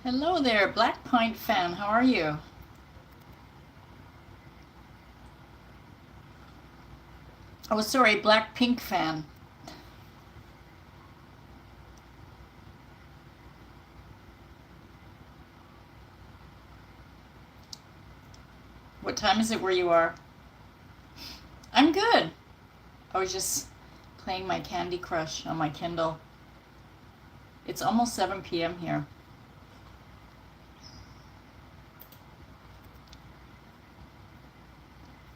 Hello there, Black Pint fan. How are you? Oh, sorry, Black Pink fan. What time is it where you are? I'm good. I was just playing my Candy Crush on my Kindle. It's almost 7 p.m. here.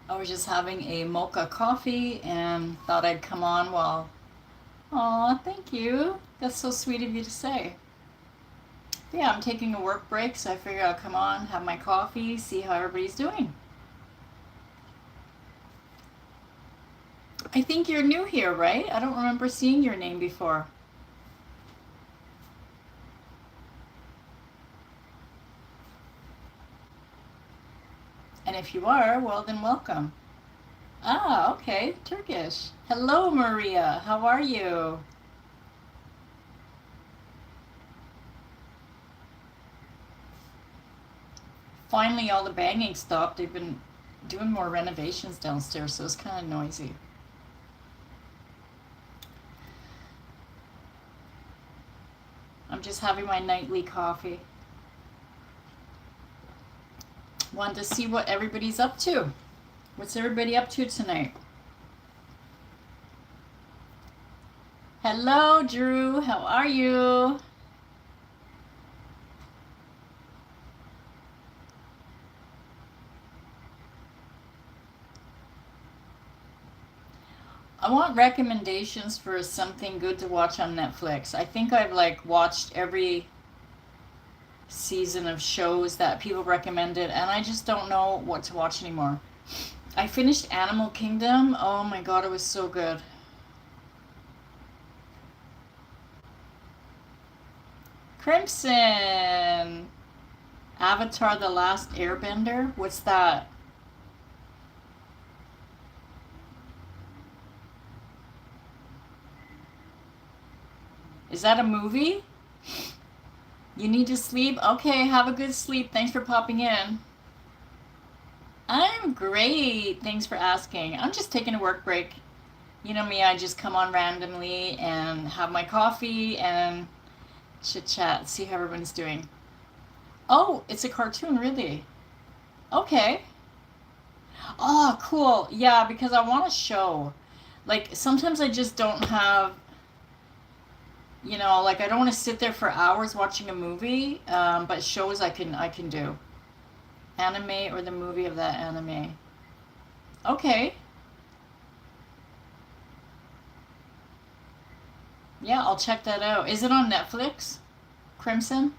I was just having a mocha coffee and thought I'd come on while... Aw, thank you. That's so sweet of you to say. Yeah, I'm taking a work break, so I figured I'll come on, have my coffee, see how everybody's doing. I think you're new here, right? I don't remember seeing your name before. And if you are, well then welcome. Ah, okay, Turkish. Hello, Maria. How are you? Finally, all the banging stopped. They've been doing more renovations downstairs, so it's kind of noisy. I'm just having my nightly coffee. Wanted to see what everybody's up to. What's everybody up to tonight? Hello, Drew. How are you? I want recommendations for something good to watch on Netflix. I think I've like watched every season of shows that people recommended, and I just don't know what to watch anymore. I finished Animal Kingdom. Oh my god, it was so good. Crimson! Avatar The Last Airbender? What's that? Is that a movie? You need to sleep? Okay, have a good sleep. Thanks for popping in. I'm great. Thanks for asking. I'm just taking a work break. You know me, I just come on randomly and have my coffee and chit chat, see how everyone's doing. Oh, it's a cartoon, really? Okay. Oh, cool. Yeah, because I want a show. Like, sometimes I just don't have, like I don't want to sit there for hours watching a movie, but shows I can do. Anime or the movie of that anime. Okay. Yeah, I'll check that out. Is it on Netflix? Crimson?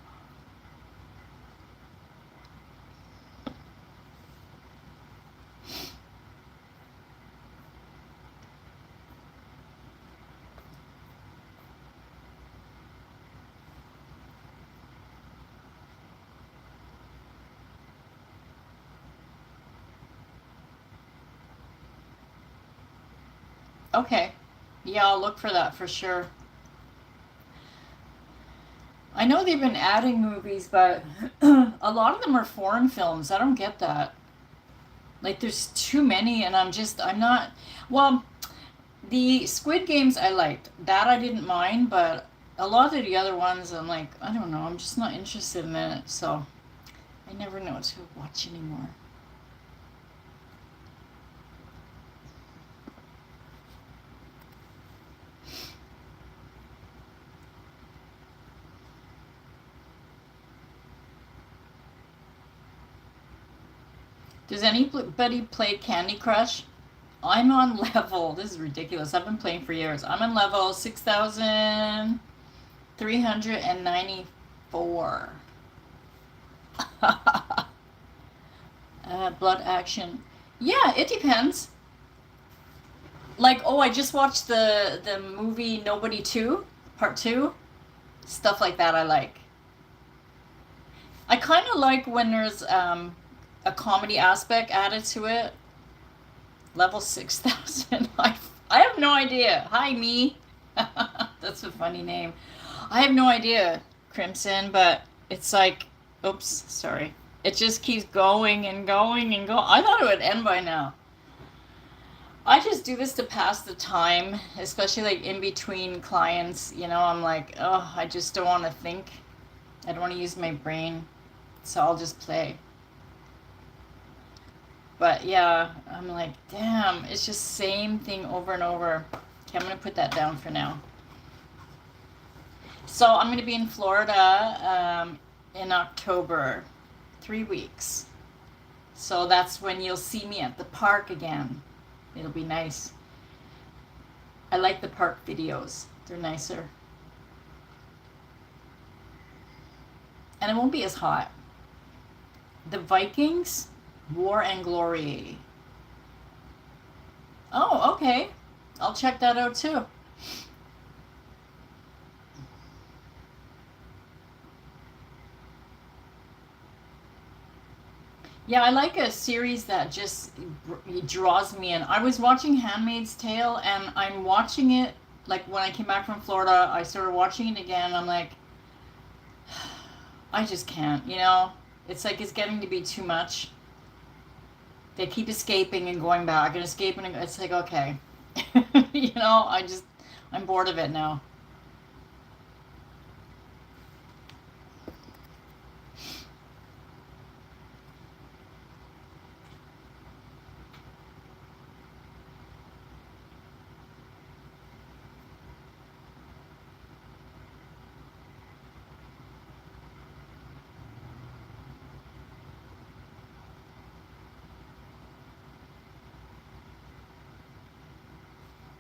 Okay. Yeah, I'll look for that for sure. I know they've been adding movies, but a lot of them are foreign films. I don't get that. Like, there's too many, and I'm not. Well, the Squid Games I liked. That I didn't mind, but a lot of the other ones, I'm like, I don't know. I'm just not interested in it, so I never know what to watch anymore. Does anybody play Candy Crush? I'm on level, this is ridiculous. I've been playing for years. I'm on level 6,394. Blood action. Yeah, it depends. Like, oh, I just watched the movie Nobody 2, Part 2. Stuff like that I like. I kind of like when there's a comedy aspect added to it. Level 6,000. I have no idea. Hi, me. That's a funny name. I have no idea, Crimson, but it's like, oops, sorry. It just keeps going and going and going. I thought it would end by now. I just do this to pass the time, especially like in between clients. You know, I'm like, oh, I just don't want to think. I don't want to use my brain. So I'll just play. But yeah, I'm like, damn, it's just same thing over and over. Okay, I'm going to put that down for now. So I'm going to be in Florida in October, 3 weeks. So that's when you'll see me at the park again. It'll be nice. I like the park videos. They're nicer. And it won't be as hot. The Vikings, War and Glory. Oh, okay. I'll check that out too. Yeah, I like a series that just draws me in. I was watching Handmaid's Tale, and I'm watching it, like when I came back from Florida, I started watching it again. I'm like, I just can't, you know? It's like it's getting to be too much. They keep escaping and going back and escaping, and it's like, okay. You know, I'm bored of it now.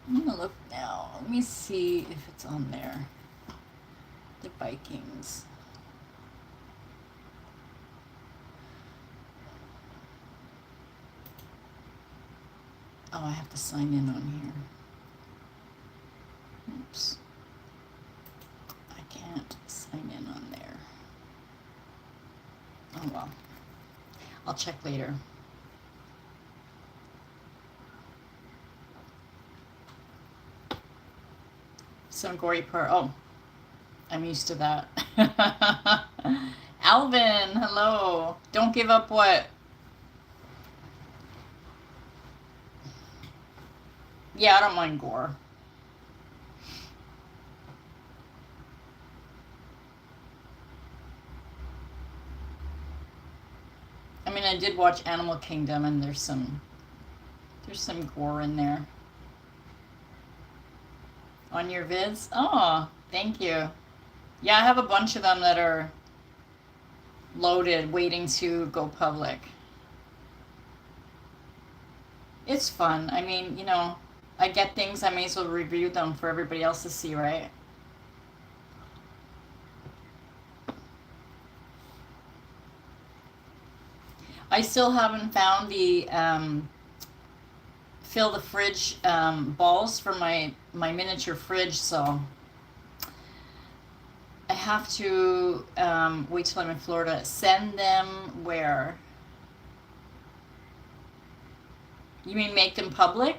I'm gonna look now. Let me see if it's on there. The Vikings. Oh, I have to sign in on here. Oops. I can't sign in on there. Oh well. I'll check later. Some gory part. Oh, I'm used to that. Alvin, hello. Don't give up what? Yeah, I don't mind gore. I mean, I did watch Animal Kingdom, and there's some gore in there. On your vids? Oh, thank you. Yeah, I have a bunch of them that are loaded, waiting to go public. It's fun. I mean, you know, I get things, I may as well review them for everybody else to see, right? I still haven't found the fill the fridge balls for my miniature fridge, so I have to wait till I'm in Florida. Send them where? You mean make them public?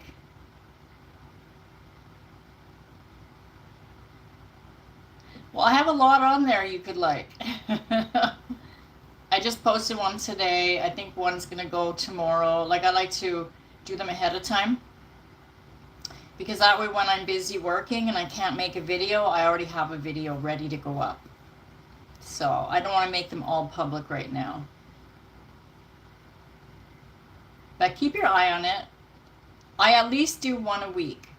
I have a lot on there you could like. I just posted one today. I think one's gonna go tomorrow. Like, I like to do them ahead of time, because that way when I'm busy working and I can't make a video, I already have a video ready to go up. So I don't want to make them all public right now. But keep your eye on it. I at least do one a week.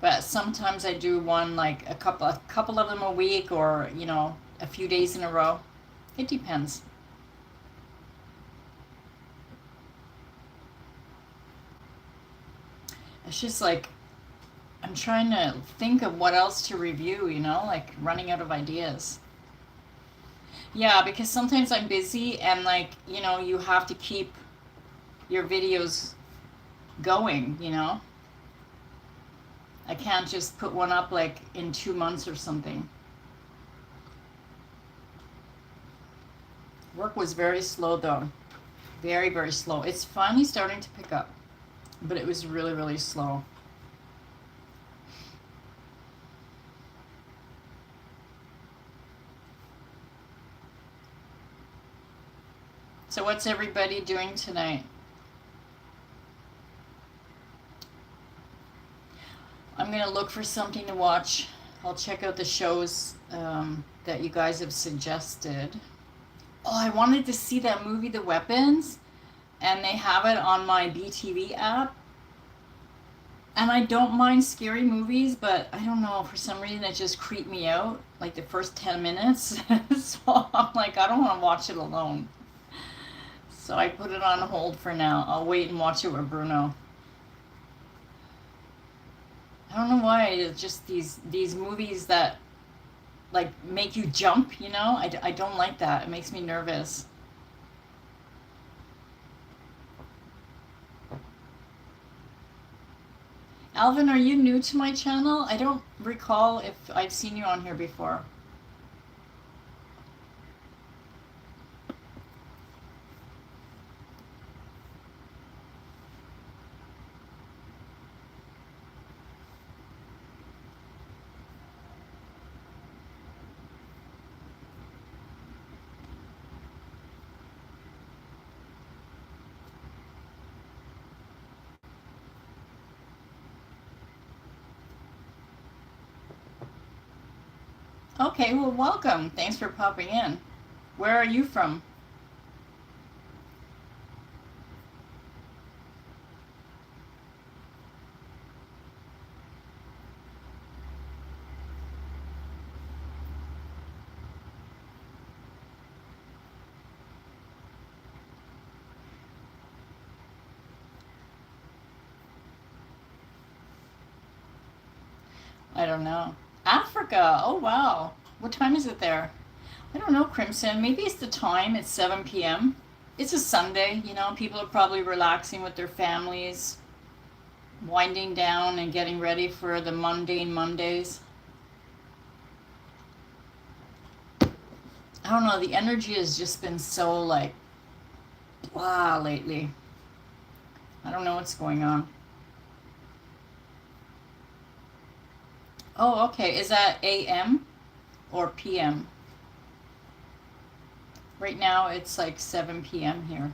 But sometimes I do one like a couple of them a week, or, you know, a few days in a row. It depends. It's just like, I'm trying to think of what else to review, you know, like running out of ideas. Yeah, because sometimes I'm busy and, like, you know, you have to keep your videos going, you know. I can't just put one up like in 2 months or something. Work was very slow though. Very, very slow. It's finally starting to pick up, but it was really, really slow. So what's everybody doing tonight? I'm going to look for something to watch. I'll check out the shows that you guys have suggested. Oh, I wanted to see that movie, The Weapons, and they have it on my BTV app. And I don't mind scary movies, but I don't know, for some reason it just creeped me out, like the first 10 minutes. So I'm like, I don't want to watch it alone. So I put it on hold for now. I'll wait and watch it with Bruno. I don't know why, it's just these movies that like make you jump, you know? I don't like that. It makes me nervous. Alvin, are you new to my channel? I don't recall if I've seen you on here before. Okay, well, welcome. Thanks for popping in. Where are you from? I don't know. Africa. Oh, wow. What time is it there? I don't know, Crimson. Maybe it's the time. It's 7 p.m. It's a Sunday, you know. People are probably relaxing with their families, winding down and getting ready for the mundane Mondays. I don't know. The energy has just been so, like, blah lately. I don't know what's going on. Oh, okay. Is that AM or PM? Right now it's like 7 p.m. here.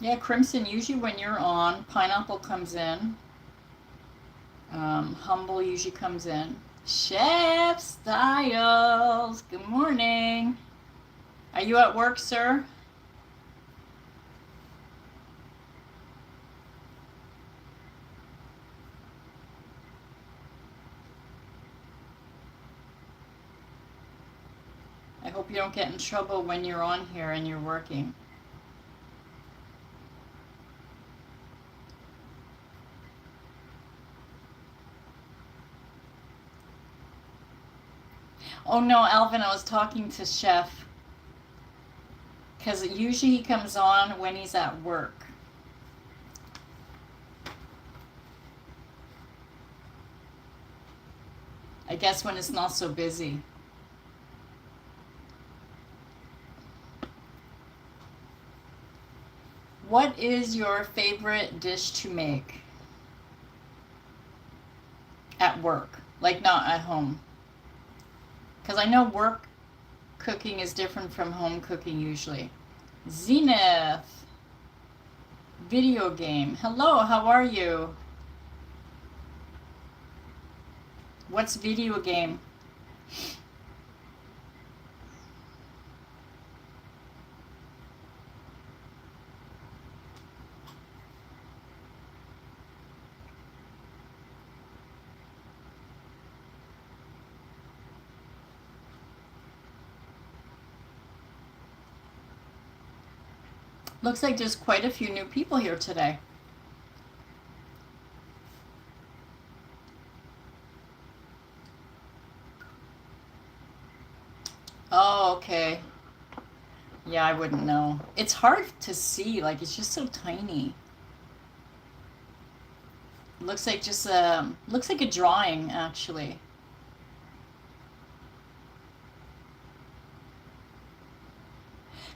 Yeah, Crimson, usually when you're on, Pineapple comes in. Humble usually comes in. Chef Styles, good morning. Are you at work, sir? I hope you don't get in trouble when you're on here and you're working. Oh no, Alvin, I was talking to Chef. Because usually he comes on when he's at work. I guess when it's not so busy. What is your favorite dish to make at work? Like not at home. Because I know work cooking is different from home cooking usually. Zenith. Video game. Hello, how are you? What's video game? Looks like there's quite a few new people here today. Oh, okay. Yeah, I wouldn't know. It's hard to see, like it's just so tiny. Looks like just looks like a drawing actually.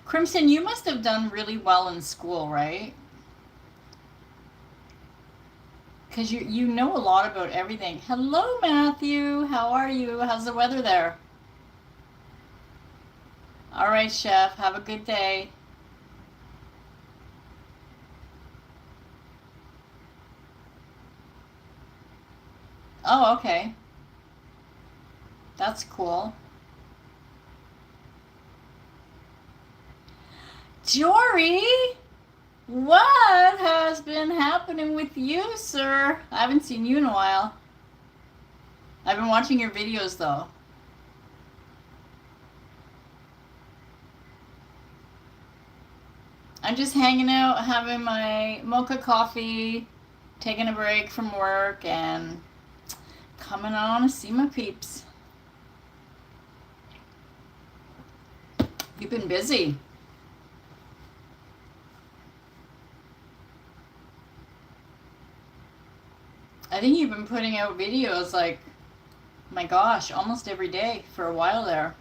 Crimson, you must have done really well in school, right? Because you know a lot about everything. Hello, Matthew. How are you? How's the weather there? All right, Chef. Have a good day. Oh, okay. That's cool. Jory, what has been happening with you, sir? I haven't seen you in a while. I've been watching your videos, though. I'm just hanging out, having my mocha coffee, taking a break from work, and coming on to see my peeps. You've been busy. I think you've been putting out videos like, my gosh, almost every day for a while there.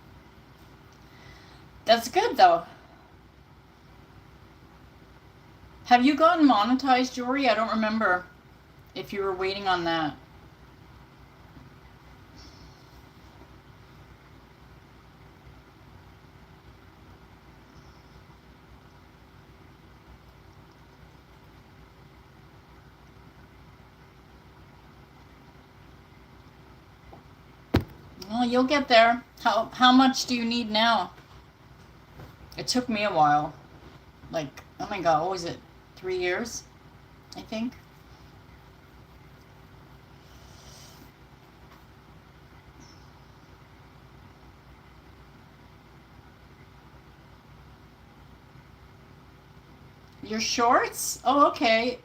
That's good though. Have you gotten monetized, Jory? I don't remember if you were waiting on that. Well, you'll get there. How much do you need now? It took me a while. Like, oh my god, what was it? 3 years, I think. Your shorts? Oh, okay.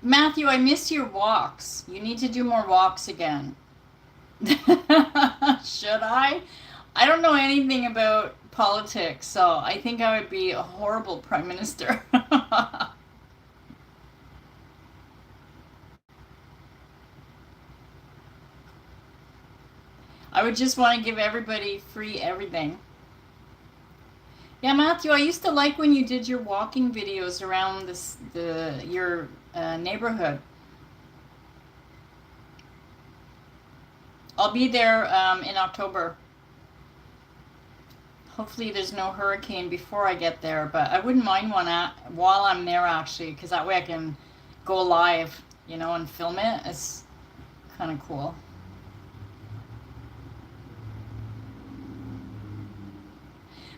Matthew, I missed your walks. You need to do more walks again. Should I? I don't know anything about politics, so I think I would be a horrible prime minister. I would just want to give everybody free everything. Yeah, Matthew, I used to like when you did your walking videos around your neighborhood. I'll be there in October. Hopefully there's no hurricane before I get there, but I wouldn't mind one while I'm there actually, because that way I can go live, and film it. It's kind of cool.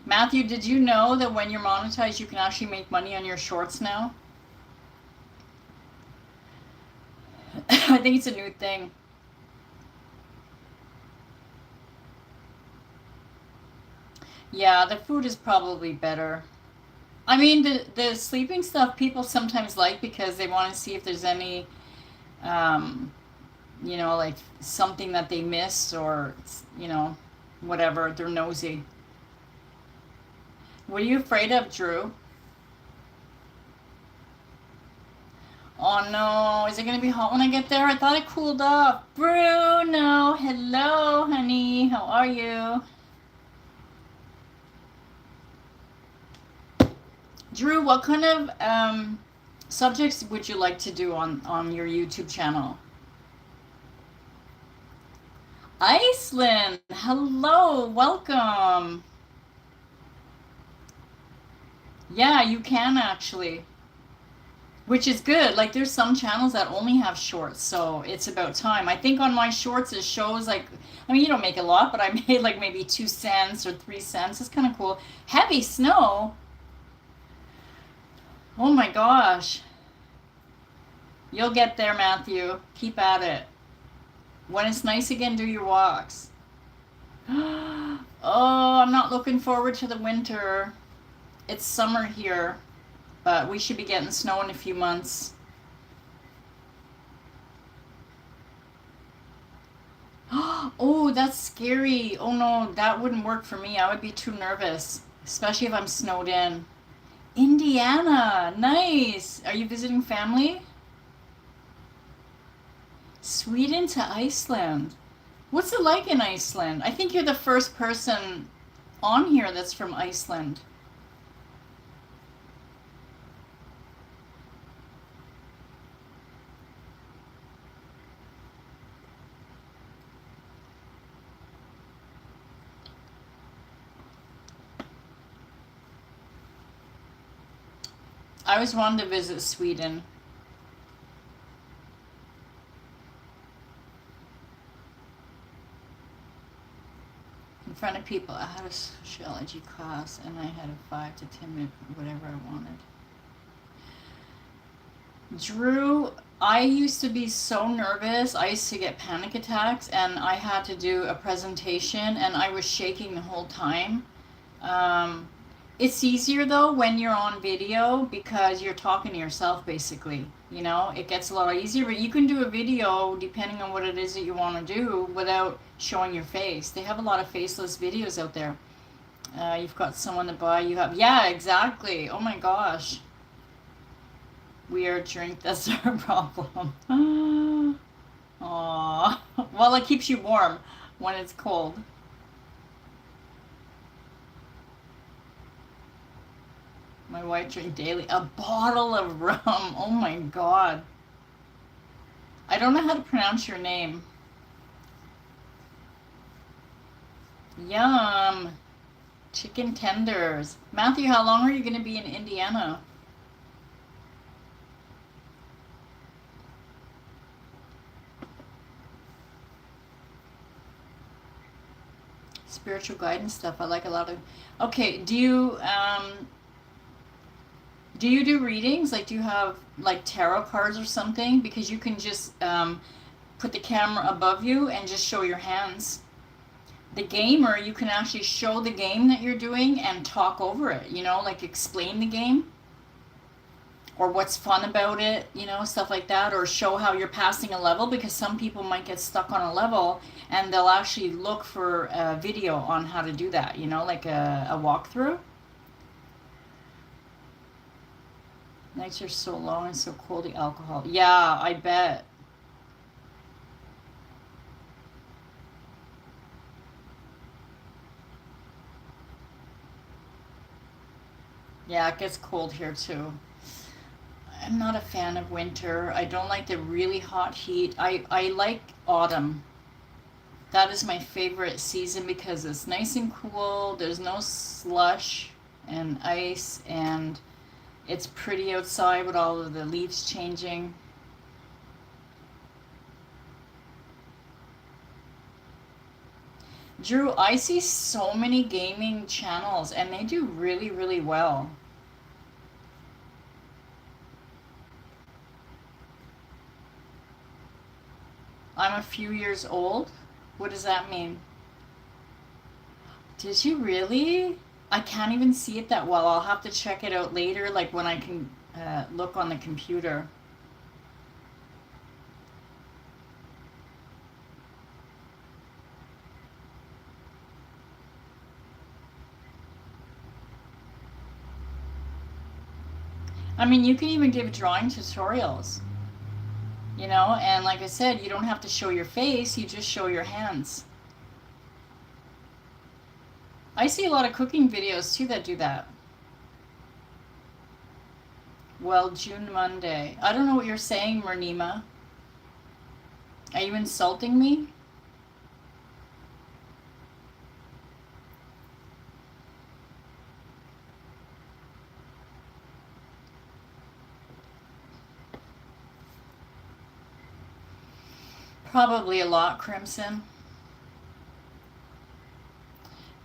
Matthew, did you know that when you're monetized, you can actually make money on your shorts now? I think it's a new thing. Yeah, the food is probably better. I mean, the sleeping stuff people sometimes like because they want to see if there's any, um, like something that they miss or, whatever. They're nosy. What are you afraid of, Drew? Oh no, is it going to be hot when I get there? I thought it cooled off. Bruno, hello, honey. How are you? Drew, what kind of subjects would you like to do on your YouTube channel? Iceland, hello, welcome. Yeah, you can actually, which is good. Like there's some channels that only have shorts, so it's about time. I think on my shorts it shows like, I mean, you don't make a lot, but I made like maybe 2 cents or 3 cents. It's kind of cool. Heavy snow. Oh my gosh. You'll get there, Matthew. Keep at it. When it's nice again, do your walks. Oh, I'm not looking forward to the winter. It's summer here, but we should be getting snow in a few months. Oh, that's scary. Oh no, that wouldn't work for me. I would be too nervous, especially if I'm snowed in. Indiana, nice. Are you visiting family? Sweden to Iceland. What's it like in Iceland? I think you're the first person on here that's from Iceland. I always wanted to visit Sweden. In front of people, I had a sociology class and I had a 5 to 10 minute whatever I wanted. Drew, I used to be so nervous. I used to get panic attacks and I had to do a presentation and I was shaking the whole time. It's easier though when you're on video because you're talking to yourself basically. You know, it gets a lot easier, but you can do a video depending on what it is that you want to do without showing your face. They have a lot of faceless videos out there. You've got someone to buy, you have, yeah, exactly. Oh my gosh. Weird drink, that's our problem. Aww. Well, it keeps you warm when it's cold. My wife drank daily. A bottle of rum. Oh my god. I don't know how to pronounce your name. Yum. Chicken tenders. Matthew, how long are you going to be in Indiana? Spiritual guidance stuff. I like a lot of. Okay, do you do readings? Like, do you have like tarot cards or something? Because you can just put the camera above you and just show your hands. The gamer, you can actually show the game that you're doing and talk over it, you know, like explain the game or what's fun about it, you know, stuff like that, or show how you're passing a level, because some people might get stuck on a level and they'll actually look for a video on how to do that, you know, like a walkthrough. Nights are so long and so cold, the alcohol. Yeah, I bet. Yeah, it gets cold here too. I'm not a fan of winter. I don't like the really hot heat. I like autumn. That is my favorite season because it's nice and cool. There's no slush and ice, and it's pretty outside with all of the leaves changing. Drew, I see so many gaming channels and they do really, really well. I'm a few years old. What does that mean? Did you really? I can't even see it that well. I'll have to check it out later, like when I can look on the computer. I mean, you can even give drawing tutorials, you know, and like I said, you don't have to show your face, you just show your hands. I see a lot of cooking videos too that do that. Well, June Monday. I don't know what you're saying, Mernima. Are you insulting me? Probably a lot, Crimson.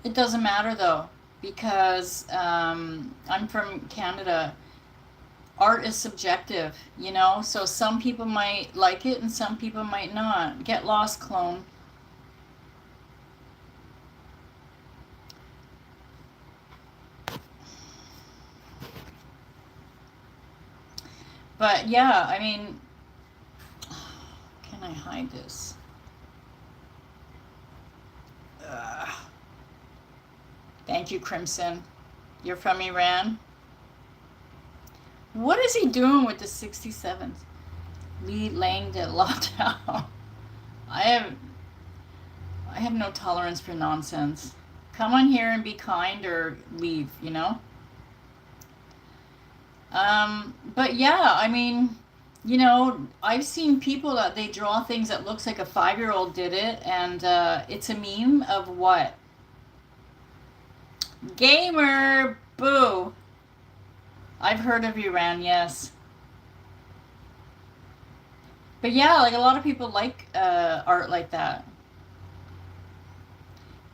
It doesn't matter though, because I'm from Canada. Art is subjective, you know? So some people might like it and some people might not. Get lost, clone. But yeah, I mean, can I hide this? Ugh. Thank you, Crimson. You're from Iran? What is he doing with the 67th? Lee Langdon lockdown. I have I have no tolerance for nonsense. Come on here and be kind or leave, you know? But yeah, I mean, you know, I've seen people that they draw things that looks like a 5-year-old did it, and it's a meme of what? Gamer! Boo! I've heard of Iran, yes. But yeah, like a lot of people like art like that.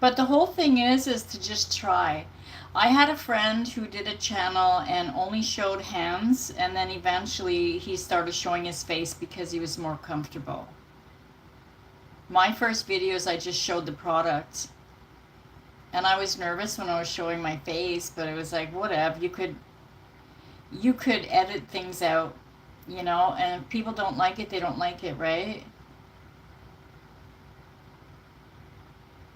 But the whole thing is to just try. I had a friend who did a channel and only showed hands, and then eventually he started showing his face because he was more comfortable. My first videos, I just showed the product. And I was nervous when I was showing my face, but it was like, whatever, you could edit things out, you know, and if people don't like it, they don't like it, right?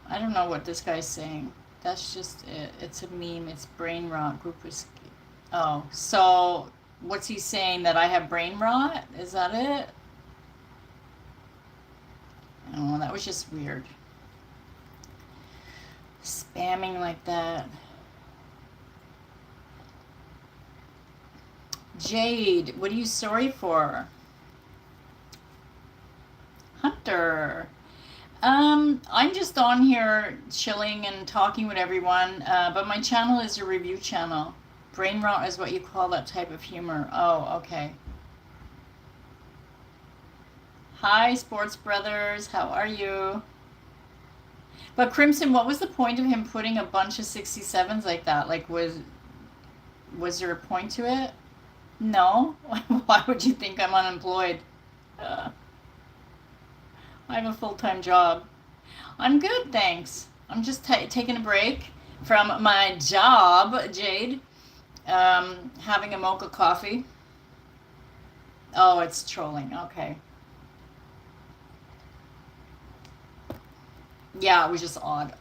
I don't know what this guy's saying. That's just it. It's a meme. It's brain rot. Group is. Oh, so what's he saying? That I have brain rot? Is that it? Oh, that was just weird. Spamming like that. Jade, what are you sorry for? Hunter. I'm just on here chilling and talking with everyone, but my channel is a review channel. Brain rot is what you call that type of humor. Oh, okay. Hi, Sports Brothers. How are you? But Crimson, what was the point of him putting a bunch of 67s like that? Like, was there a point to it? No? Why would you think I'm unemployed? Uh, I have a full-time job. I'm good, thanks. I'm just taking a break from my job, Jade. Having a mocha coffee. Oh, it's trolling. Okay. Yeah, it was just odd.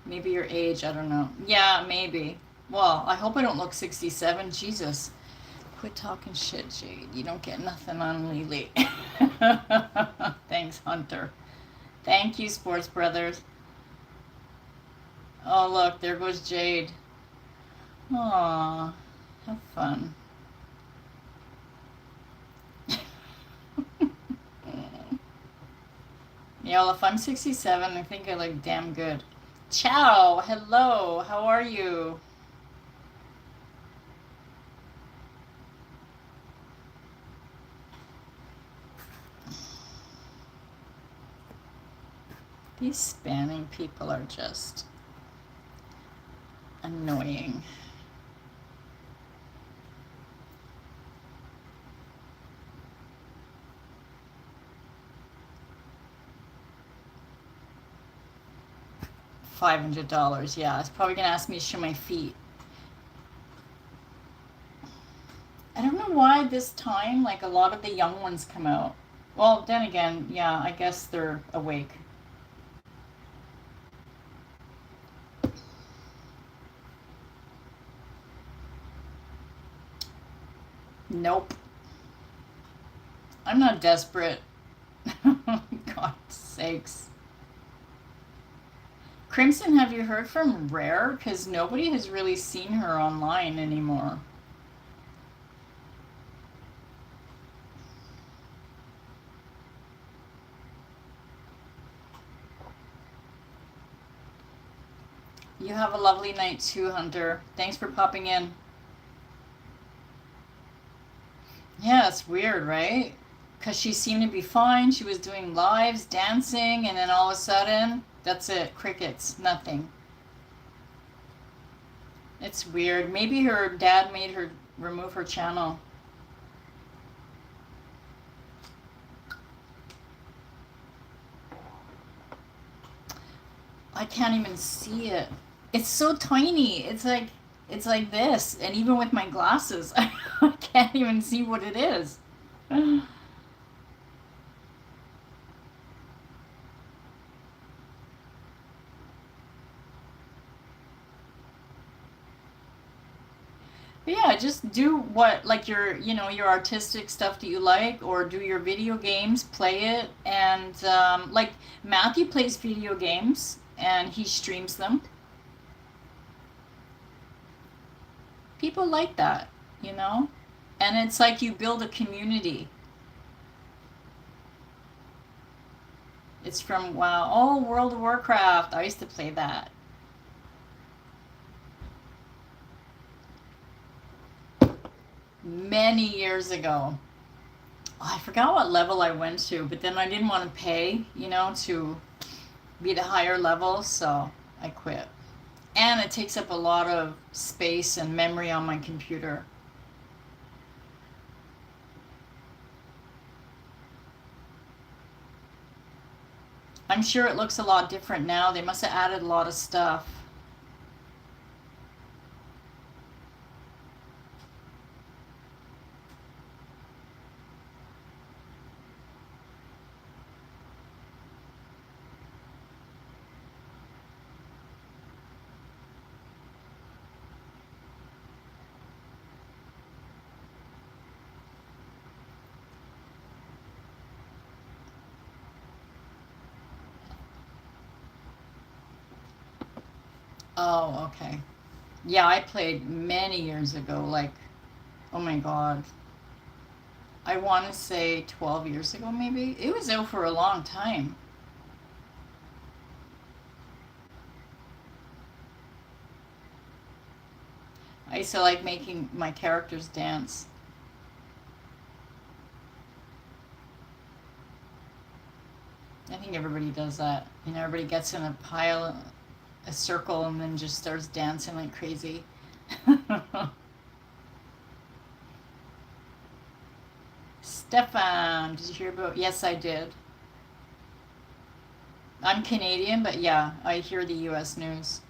Maybe your age, I don't know. Yeah, maybe. Well, I hope I don't look 67. Jesus. Quit talking shit, Jade. You don't get nothing on Lily. Thanks, Hunter. Thank you, Sports Brothers. Oh, look, there goes Jade. Aw, have fun. Yeah, well, if I'm 67, I think I look damn good. Ciao, hello, how are you? These spanning people are just annoying. $500, yeah. It's probably gonna ask me to show my feet. I don't know why this time, like, a lot of the young ones come out. Well, then again, yeah, I guess they're awake. Nope. I'm not desperate. God's sake. sakes. Crimson, have you heard from Rare? Because nobody has really seen her online anymore. You have a lovely night too, Hunter. Thanks for popping in. Yeah, it's weird, right? Because she seemed to be fine. She was doing lives, dancing, and then all of a sudden, that's it. Crickets. Nothing. It's weird. Maybe her dad made her remove her channel. I can't even see it. It's so tiny. It's like this, and even with my glasses, I can't even see what it is. But yeah, just do what, like, your, your artistic stuff that you like, or do your video games, play it, and like Matthew plays video games and he streams them. People like that, and it's like you build a community. It's from, wow, oh, World of Warcraft. I used to play that. Many years ago. Oh, I forgot what level I went to, but then I didn't want to pay, to be the higher level, so I quit. And it takes up a lot of space and memory on my computer. I'm sure it looks a lot different now. They must have added a lot of stuff. Oh, okay. Yeah, I played many years ago, like, oh my God. I want to say 12 years ago, maybe. It was out for a long time. I used to like making my characters dance. I think everybody does that. Everybody gets in a pile, a circle, and then just starts dancing like crazy. Stefan, did you hear about? Yes, I did. I'm Canadian, but yeah, I hear the U.S. news.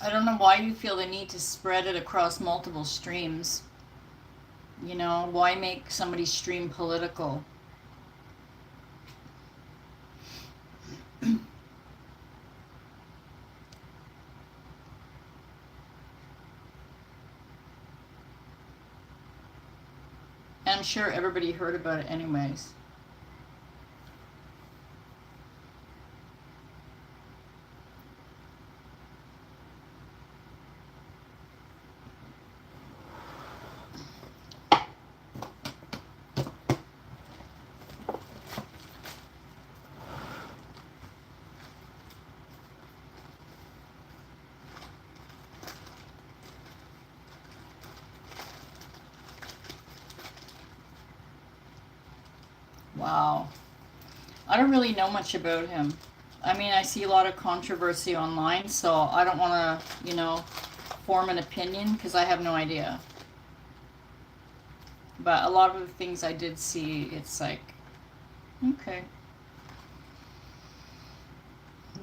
I don't know why you feel the need to spread it across multiple streams. Why make somebody stream political? And I'm sure everybody heard about it anyways. Wow. I don't really know much about him. I mean, I see a lot of controversy online, so I don't want to, form an opinion because I have no idea. But a lot of the things I did see, it's like, okay.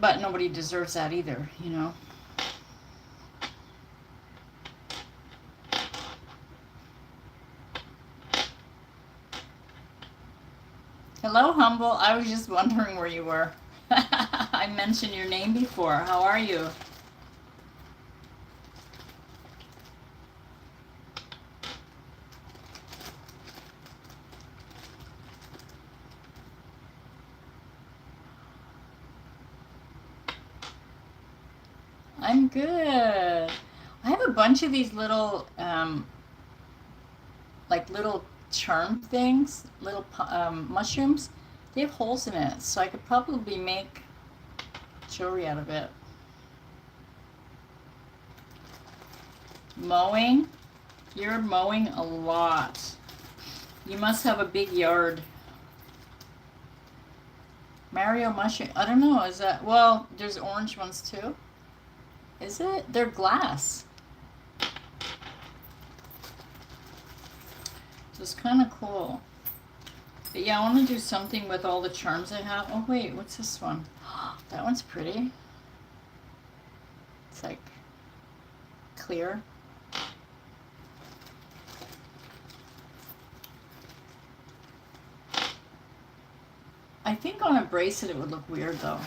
But nobody deserves that either. Hello, Humble. I was just wondering where you were. I mentioned your name before. How are you? I'm good. I have a bunch of these little, like little charm things, little mushrooms. They have holes in it, so I could probably make jewelry out of it. Mowing? You're mowing a lot. You must have a big yard. Mario mushroom. I don't know. Is that, well, there's orange ones too. Is it? They're glass. So it's kind of cool. But yeah, I want to do something with all the charms I have. Oh wait, what's this one? That one's pretty. It's like clear. I think on a bracelet it would look weird though.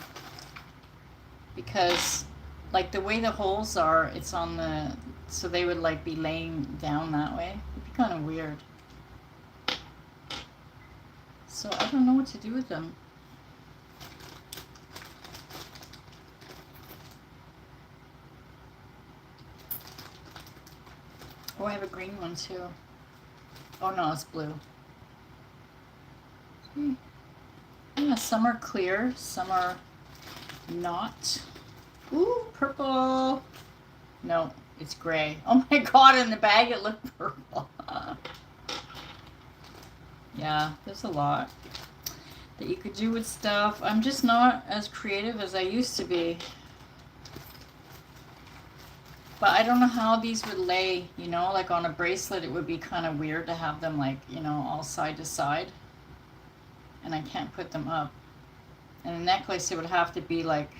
Because like the way the holes are, it's on the, so they would like be laying down that way. It'd be kind of weird. So I don't know what to do with them. Oh, I have a green one too. Oh no, it's blue. Yeah, some are clear, some are not. Ooh, purple. No, it's gray. Oh my god, in the bag it looked purple. Yeah, there's a lot that you could do with stuff. I'm just not as creative as I used to be. But I don't know how these would lay, you know, like on a bracelet it would be kind of weird to have them like, you know, all side to side. And I can't put them up. And a necklace, it would have to be like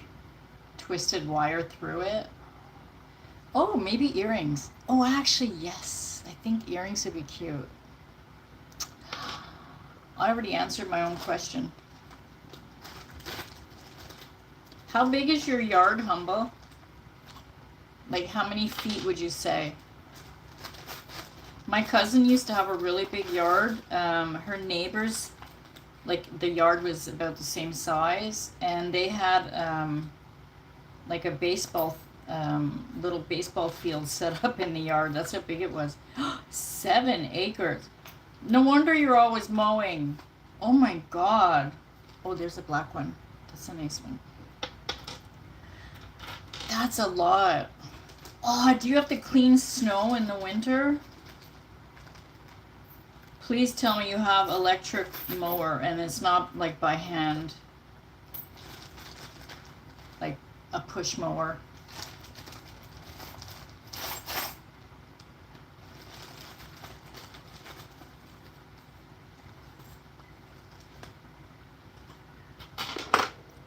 twisted wire through it. Oh, maybe earrings. Oh, actually, yes. I think earrings would be cute. I already answered my own question. How big is your yard, Humble? Like, how many feet would you say? My cousin used to have a really big yard. Her neighbors, like, the yard was about the same size, and they had like a baseball, little baseball field set up in the yard. That's how big it was. 7 acres. No wonder you're always mowing. Oh my god. Oh, there's a black one. That's a nice one. That's a lot. Oh, do you have to clean snow in the winter? Please tell me you have electric mower and it's not like by hand. Like a push mower.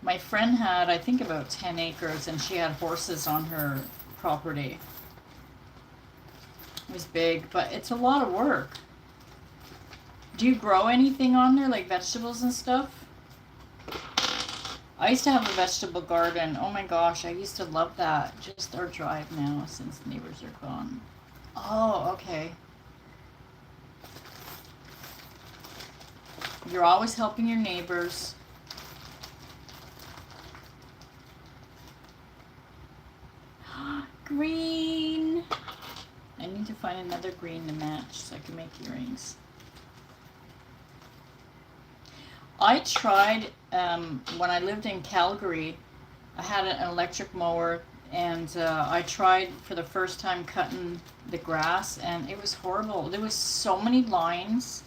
My friend had, I think, about 10 acres and she had horses on her property. It was big, but it's a lot of work. Do you grow anything on there, like vegetables and stuff? I used to have a vegetable garden. Oh my gosh, I used to love that. Just our drive now since the neighbors are gone. Oh, okay. You're always helping your neighbors. Green. I need to find another green to match so I can make earrings. I tried, when I lived in Calgary, I had an electric mower, and I tried for the first time cutting the grass, and it was horrible. There was so many lines.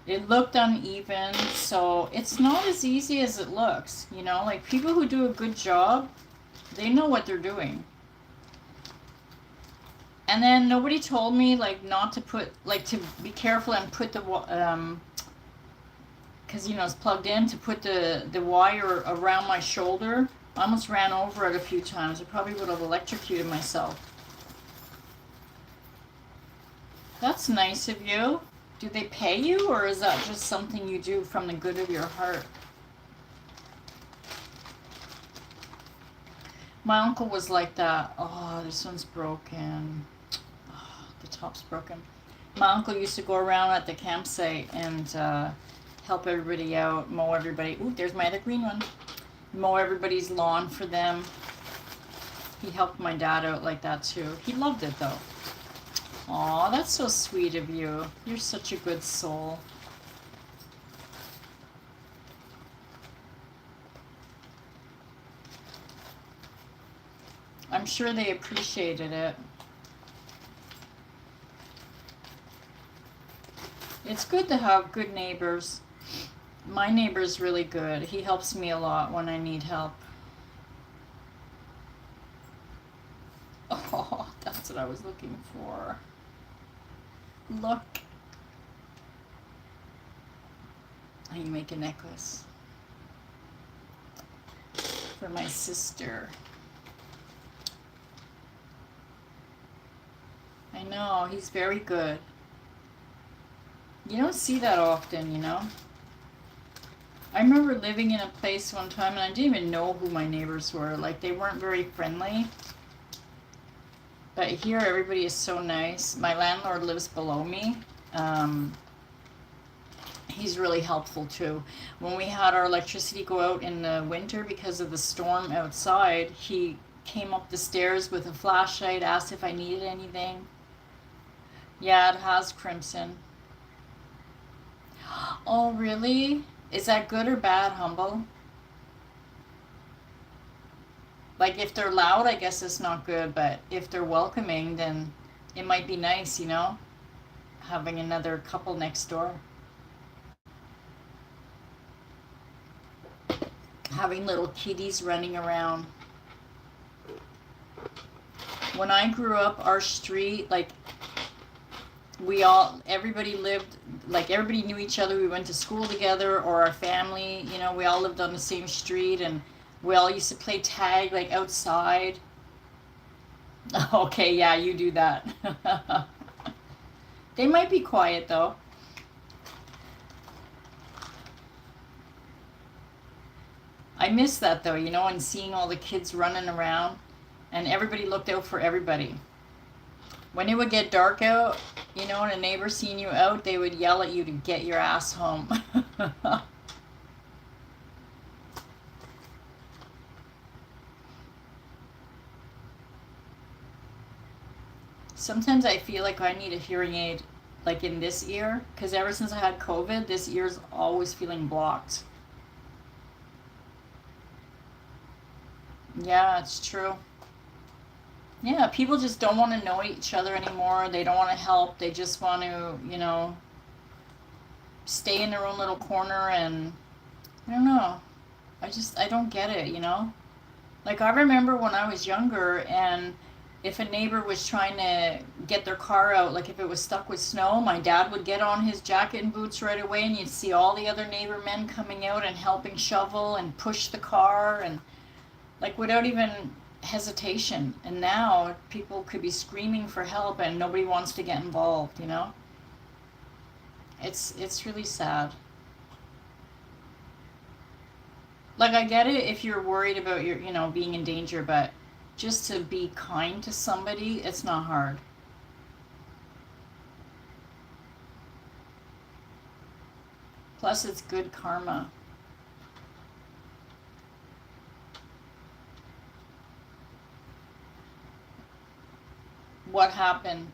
It looked uneven, so it's not as easy as it looks, you know? Like, people who do a good job, they know what they're doing. And then nobody told me, like, not to put, like, to be careful and put the, because, you know, it's plugged in, to put the wire around my shoulder. I almost ran over it a few times. I probably would have electrocuted myself. That's nice of you. Do they pay you, or is that just something you do from the good of your heart? My uncle was like that. Oh, this one's broken. Oh, the top's broken. My uncle used to go around at the campsite and help everybody out, mow everybody. Ooh, there's my other green one. Mow everybody's lawn for them. He helped my dad out like that too. He loved it though. Aw, that's so sweet of you. You're such a good soul. I'm sure they appreciated it. It's good to have good neighbors. My neighbor's really good. He helps me a lot when I need help. Oh, that's what I was looking for. Look. I can make a necklace for my sister. I know, he's very good. You don't see that often, you know? I remember living in a place one time and I didn't even know who my neighbors were. Like, they weren't very friendly. But here, everybody is so nice. My landlord lives below me. He's really helpful too. When we had our electricity go out in the winter because of the storm outside, he came up the stairs with a flashlight, asked if I needed anything. Yeah, it has crimson. Oh, really? Is that good or bad, Humble? Like, if they're loud, I guess it's not good, but if they're welcoming, then it might be nice, you know? Having another couple next door. Having little kitties running around. When I grew up, our street, like, everybody lived, like, everybody knew each other. We went to school together, or our family, you know, we all lived on the same street, and we all used to play tag, like, outside. Okay, yeah, you do that. They might be quiet, though. I miss that, though, you know, and seeing all the kids running around, and everybody looked out for everybody. When it would get dark out, you know, and a neighbor seeing you out, they would yell at you to get your ass home. Sometimes I feel like I need a hearing aid, like in this ear, because ever since I had COVID, this ear's always feeling blocked. Yeah, it's true. Yeah, people just don't want to know each other anymore. They don't want to help. They just want to, you know, stay in their own little corner, and I don't know. I don't get it, you know? Like, I remember when I was younger, and if a neighbor was trying to get their car out, like if it was stuck with snow, my dad would get on his jacket and boots right away, and you'd see all the other neighbor men coming out and helping shovel and push the car, and like without even hesitation. And now people could be screaming for help and nobody wants to get involved, you know? It's really sad. Like, I get it if you're worried about your, you know, being in danger, but just to be kind to somebody, it's not hard. Plus, it's good karma. What happened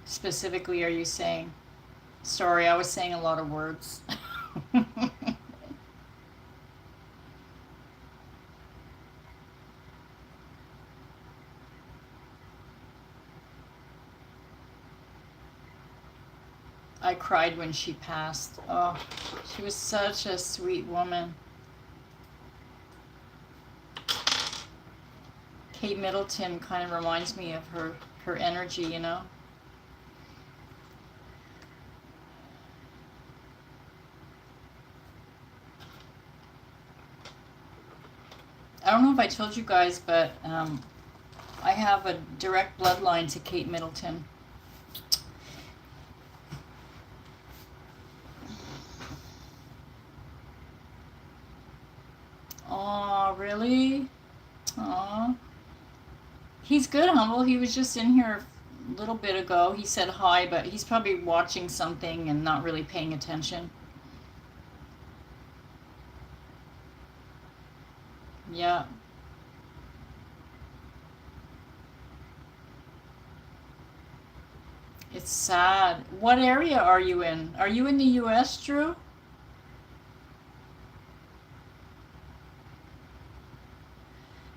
specifically are you saying? Sorry, I was saying a lot of words. I cried when she passed. Oh, she was such a sweet woman. Kate Middleton kind of reminds me of her energy, you know? I don't know if I told you guys, but I have a direct bloodline to Kate Middleton. he's good, Humble. He was just in here a little bit ago. He said hi, but he's probably watching something and not really paying attention. Yeah. It's sad. What area are you in? Are you in the US, Drew?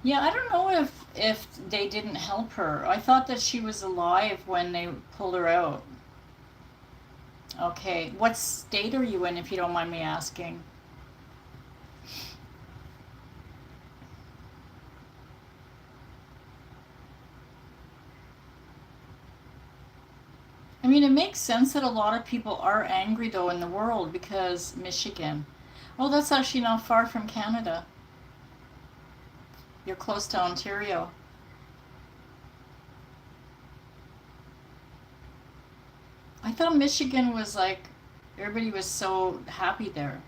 Yeah, I don't know if they didn't help her. I thought that she was alive when they pulled her out. Okay. What state are you in, if you don't mind me asking? I mean, it makes sense that a lot of people are angry, though, in the world because Michigan. Oh, that's actually not far from Canada. You're close to Ontario. I thought Michigan was like, everybody was so happy there,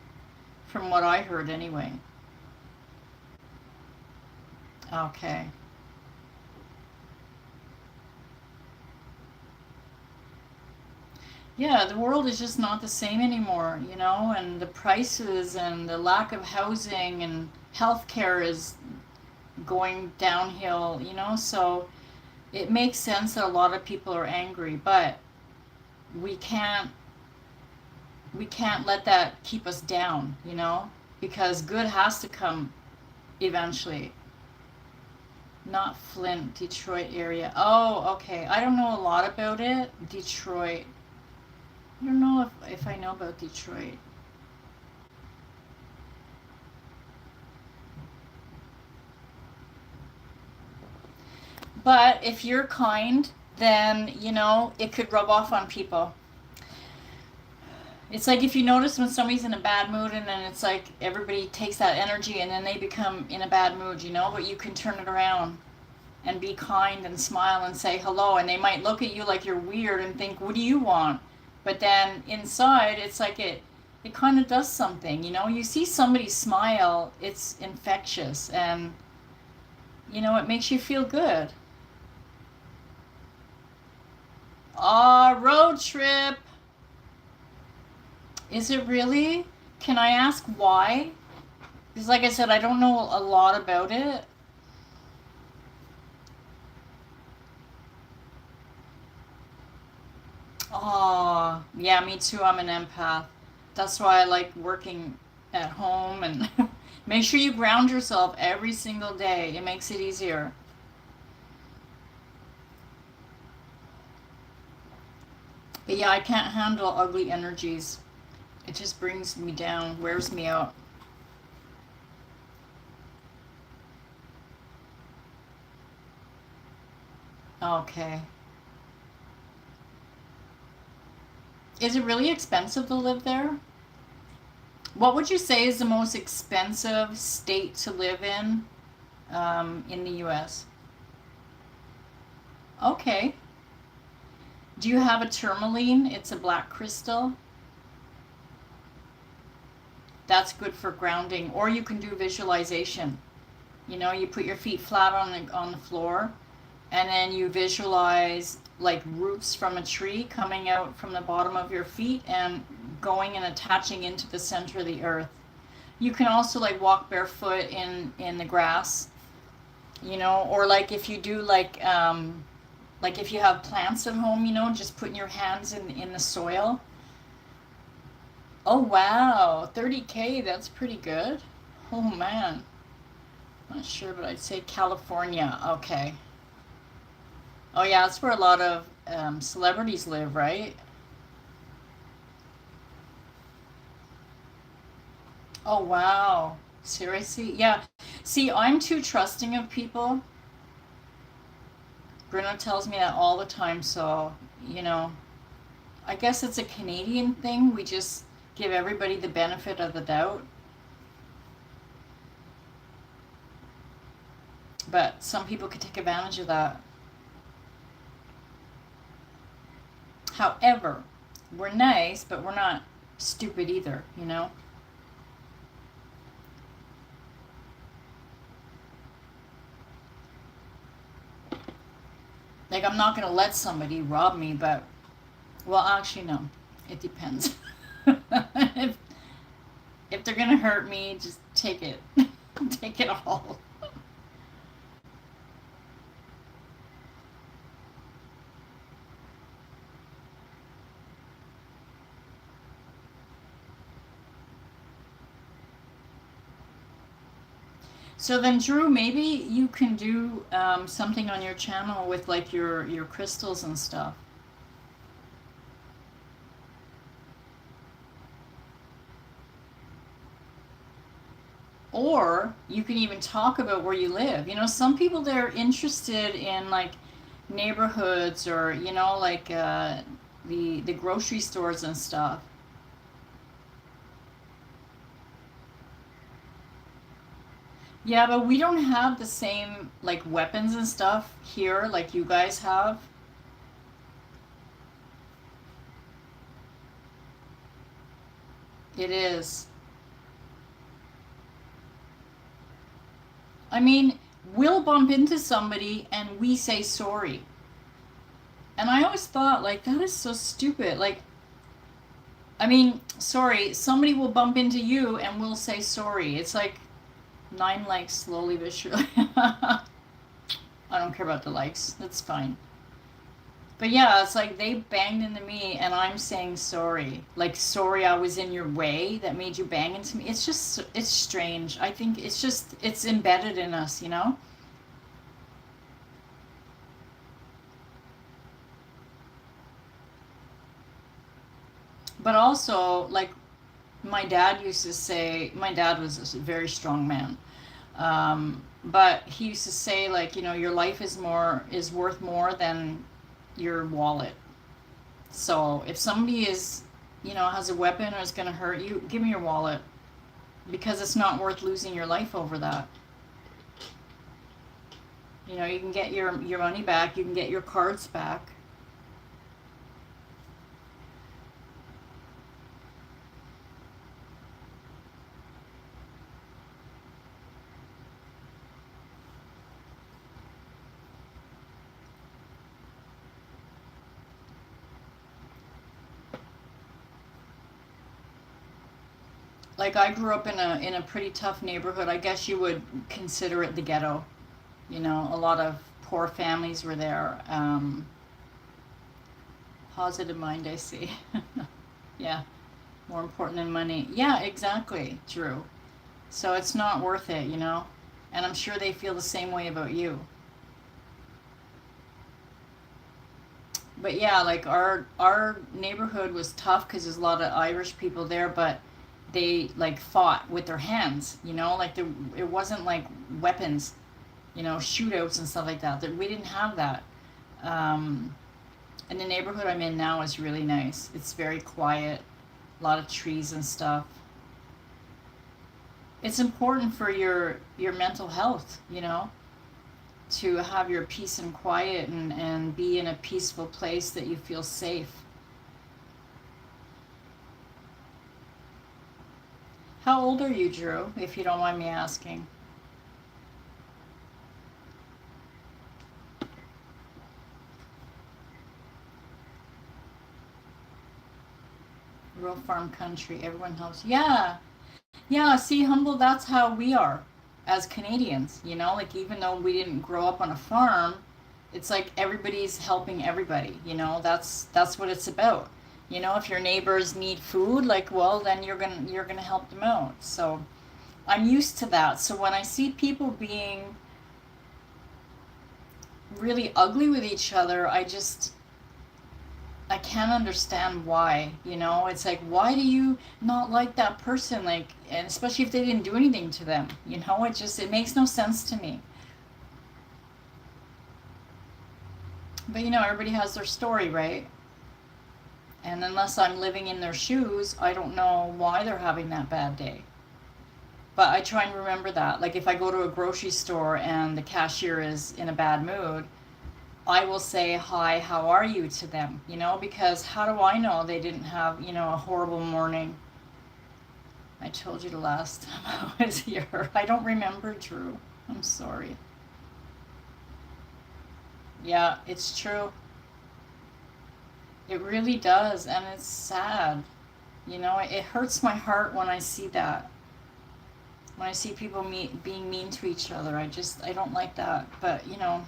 from what I heard anyway. Okay. Yeah, the world is just not the same anymore, and the prices and the lack of housing and healthcare is going downhill, so it makes sense that a lot of people are angry, but we can't we can't let that keep us down, because good has to come eventually. Not Flint, Detroit area. Oh, okay. I don't know a lot about it. Detroit. I don't know if I know about Detroit. But if you're kind, then, it could rub off on people. It's like if you notice when somebody's in a bad mood and then it's like everybody takes that energy and then they become in a bad mood, but you can turn it around and be kind and smile and say hello, and they might look at you like you're weird and think, what do you want? But then inside, it's like it kind of does something, You see somebody smile, it's infectious, and, it makes you feel good. Road trip. Is it really? Can I ask why? Because like I said, I don't know a lot about it. Oh, yeah, me too. I'm an empath. That's why I like working at home, and make sure you ground yourself every single day. It makes it easier. But yeah, I can't handle ugly energies. It just brings me down, wears me out. Okay. Is it really expensive to live there? What would you say is the most expensive state to live in the US? Okay. Do you have a tourmaline? It's a black crystal. That's good for grounding. Or you can do visualization. You put your feet flat on the floor, and then you visualize like roots from a tree coming out from the bottom of your feet and going and attaching into the center of the earth. You can also like walk barefoot in the grass, or like if you do like if you have plants at home, just putting your hands in the soil. Oh wow, 30K, that's pretty good. Oh man. Not sure, but I'd say California. Okay. Oh yeah, that's where a lot of celebrities live, right? Oh wow. Seriously? Yeah. See, I'm too trusting of people. Bruno tells me that all the time, so, I guess it's a Canadian thing. We just give everybody the benefit of the doubt. But some people could take advantage of that. However, we're nice, but we're not stupid either. Like, I'm not going to let somebody rob me, but, well, actually, no. It depends. if, if they're going to hurt me, just take it. Take it all. So then, Drew, maybe you can do something on your channel with like your crystals and stuff. Or you can even talk about where you live. You know, some people, they're interested in like neighborhoods, or you know, like the grocery stores and stuff. Yeah, but we don't have the same like weapons and stuff here like you guys have. It is. I mean, we'll bump into somebody and we say sorry. And I always thought, like, that is so stupid. Like, I mean, sorry, somebody will bump into you and we'll say sorry. It's like 9 likes slowly but surely. I don't care about the likes. That's fine. But yeah, it's like they banged into me and I'm saying sorry. Like, sorry I was in your way that made you bang into me. It's just, it's strange. I think it's just, it's embedded in us, you know? But also, like, my dad used to say, my dad was a very strong man. But he used to say, like, you know, your life is worth more than your wallet. So if somebody is, you know, has a weapon or is going to hurt you, give me your wallet, because it's not worth losing your life over that. You know, you can get your money back, you can get your cards back. Like, I grew up in a pretty tough neighborhood. I guess you would consider it the ghetto. You know, a lot of poor families were there. Positive mind, I see. Yeah, more important than money. Yeah, exactly, Drew. So it's not worth it, you know? And I'm sure they feel the same way about you. But yeah, like our neighborhood was tough because there's a lot of Irish people there, but they like fought with their hands, you know? Like, it wasn't like weapons, you know, shootouts and stuff like that. We didn't have that. Um, and the neighborhood I'm in now is really nice. It's very quiet, a lot of trees and stuff. It's important for your mental health, you know, to have your peace and quiet, and be in a peaceful place that you feel safe. How old are you, Drew, if you don't mind me asking? Rural farm country, everyone helps. Yeah, yeah, see, Humble, that's how we are as Canadians, you know? Like, even though we didn't grow up on a farm, it's like everybody's helping everybody, you know? That's what it's about. You know, if your neighbors need food, like, well, then you're gonna help them out. So I'm used to that. So when I see people being really ugly with each other, I can't understand why, you know? It's like, why do you not like that person? Like, and especially if they didn't do anything to them, you know? It makes no sense to me. But you know, everybody has their story, right? And unless I'm living in their shoes, I don't know why they're having that bad day. But I try and remember that. Like, if I go to a grocery store and the cashier is in a bad mood, I will say, hi, how are you, to them, you know, because how do I know they didn't have, you know, a horrible morning? I told you the last time I was here. I don't remember, Drew. I'm sorry. Yeah, it's true. It really does, and it's sad. You know, it hurts my heart when I see that. When I see people being mean to each other, I don't like that. But, you know,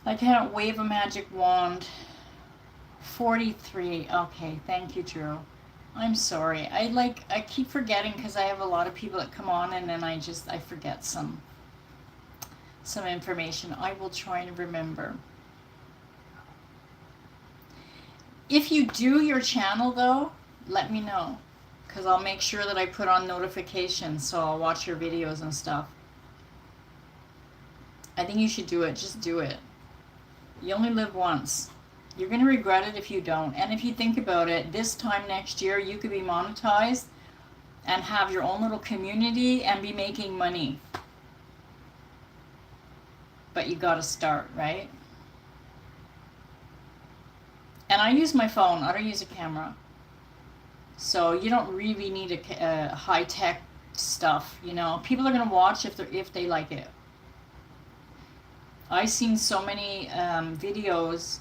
I can't wave a magic wand. 43. Okay, thank you, Drew. I'm sorry. I keep forgetting because I have a lot of people that come on and then I forget some information. I will try and remember. If you do your channel though, let me know because I'll make sure that I put on notifications so I'll watch your videos and stuff. I think you should do it. Just do it. You only live once. You're going to regret it if you don't. And if you think about it, this time next year you could be monetized and have your own little community and be making money. But you got to start, right? And I use my phone. I don't use a camera. So you don't really need a high-tech stuff, you know. People are going to watch if they like it. I've seen so many videos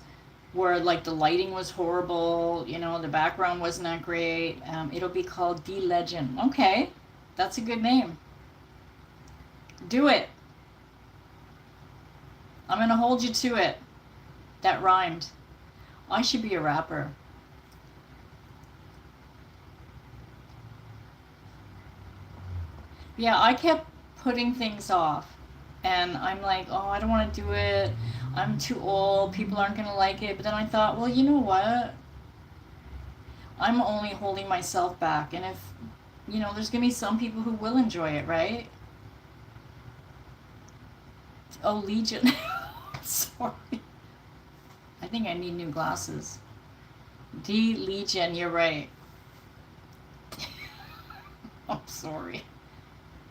where like the lighting was horrible, you know, the background wasn't that great. It'll be called The Legend. Okay, that's a good name. Do it. I'm going to hold you to it. That rhymed. I should be a rapper. Yeah, I kept putting things off. And I'm like, oh, I don't want to do it. I'm too old. People aren't going to like it. But then I thought, well, you know what? I'm only holding myself back. And if, you know, there's going to be some people who will enjoy it, right? Oh, Legion. Sorry. I think I need new glasses. D Legion, you're right. I'm sorry.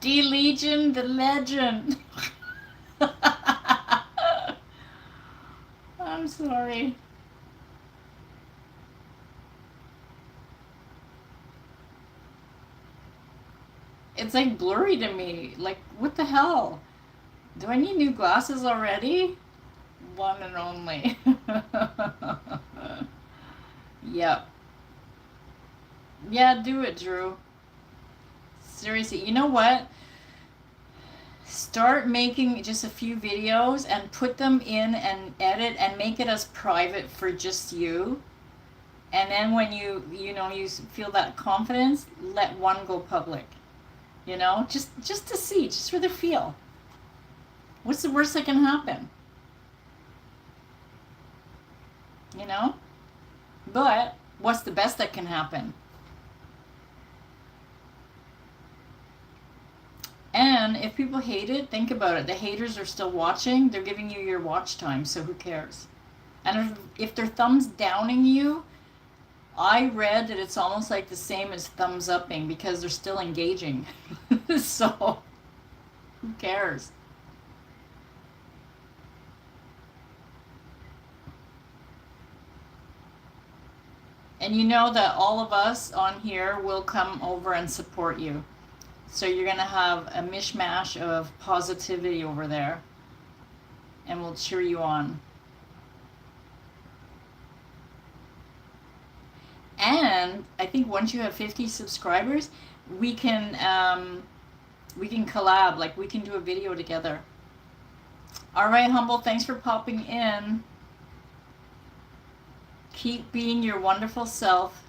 D Legion, the legend. I'm sorry. It's like blurry to me. Like, what the hell? Do I need new glasses already? One and only. Yep. Yeah, do it, Drew. Seriously, you know what? Start making just a few videos and put them in and edit and make it as private for just you. And then when you know, you feel that confidence, let one go public. You know, just to see, just for the feel. What's the worst that can happen? You know? But what's the best that can happen? And if people hate it, think about it. The haters are still watching. They're giving you your watch time, so who cares? And if they're thumbs downing you, I read that it's almost like the same as thumbs upping because they're still engaging. So, who cares? And you know that all of us on here will come over and support you. So you're going to have a mishmash of positivity over there. And we'll cheer you on. And I think once you have 50 subscribers, we can collab. Like, we can do a video together. All right, Humble, thanks for popping in. Keep being your wonderful self.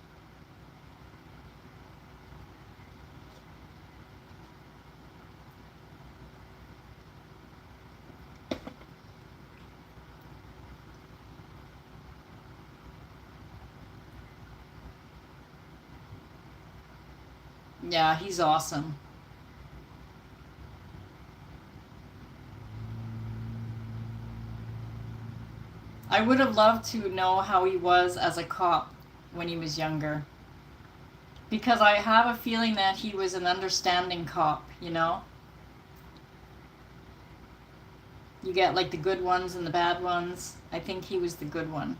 Yeah, he's awesome. I would have loved to know how he was as a cop when he was younger. Because I have a feeling that he was an understanding cop, you know? You get like the good ones and the bad ones. I think he was the good one.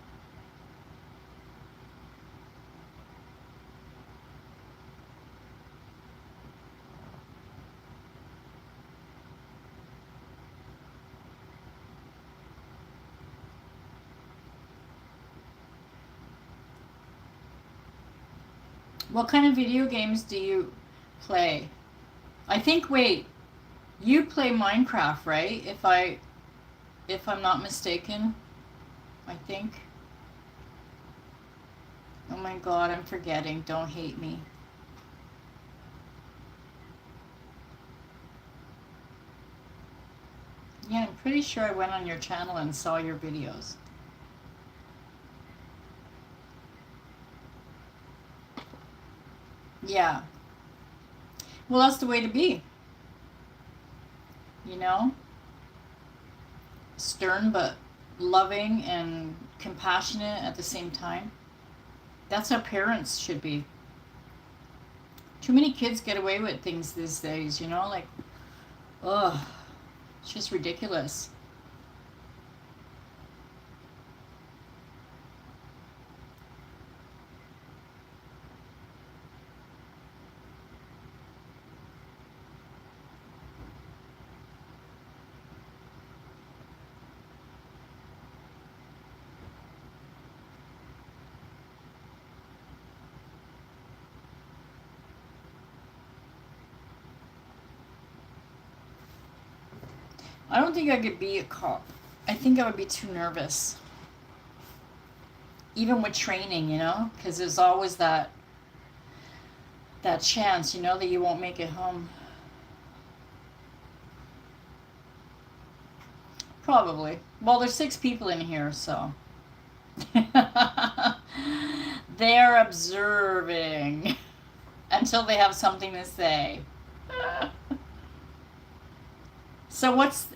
What kind of video games do you play? I think, wait, you play Minecraft, right? If I'm not mistaken, I think. Oh my god, I'm forgetting. Don't hate me. Yeah, I'm pretty sure I went on your channel and saw your videos. Yeah. Well, that's the way to be. You know? Stern but loving and compassionate at the same time. That's how parents should be. Too many kids get away with things these days, you know? Like, ugh. It's just ridiculous. I don't think I could be a cop. I think I would be too nervous. Even with training, you know? Because there's always that chance, you know, that you won't make it home. Probably. Well, there's 6 people in here, so. They're observing until they have something to say. So what's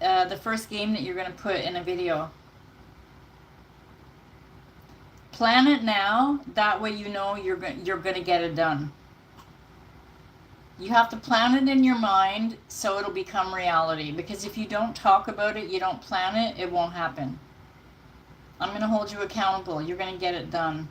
the first game that you're going to put in a video? Plan it now. That way you know you're going to get it done. You have to plan it in your mind so it'll become reality. Because if you don't talk about it, you don't plan it, it won't happen. I'm going to hold you accountable. You're going to get it done.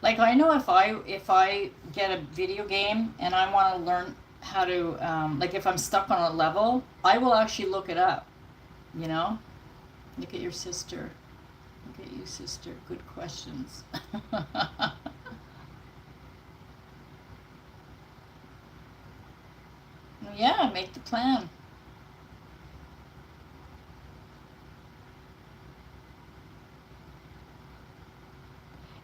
Like, I know if I get a video game and I want to learn how to, like if I'm stuck on a level, I will actually look it up, you know? Look at your sister. Look at you, sister. Good questions. Yeah, make the plan.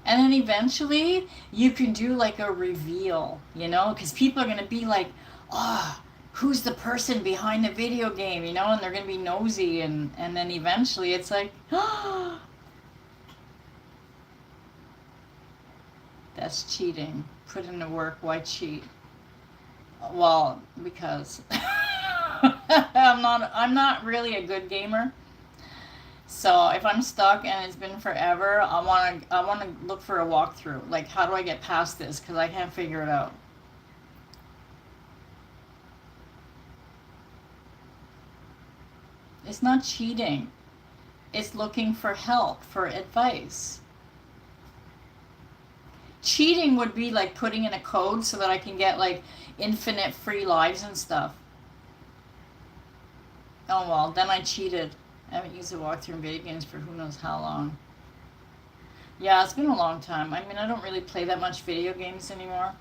And then eventually you can do like a reveal, you know, because people are going to be like, oh, who's the person behind the video game, you know, and they're going to be nosy. And then eventually it's like, oh, that's cheating. Put in the work. Why cheat? Well, because I'm not really a good gamer. So if I'm stuck and it's been forever, I want to look for a walkthrough. Like, how do I get past this? Because I can't figure it out. It's not cheating. It's looking for help, for advice. Cheating would be like putting in a code so that I can get like infinite free lives and stuff. Oh well, then I cheated. I haven't used a walkthrough in video games for who knows how long. Yeah, it's been a long time. I mean, I don't really play that much video games anymore.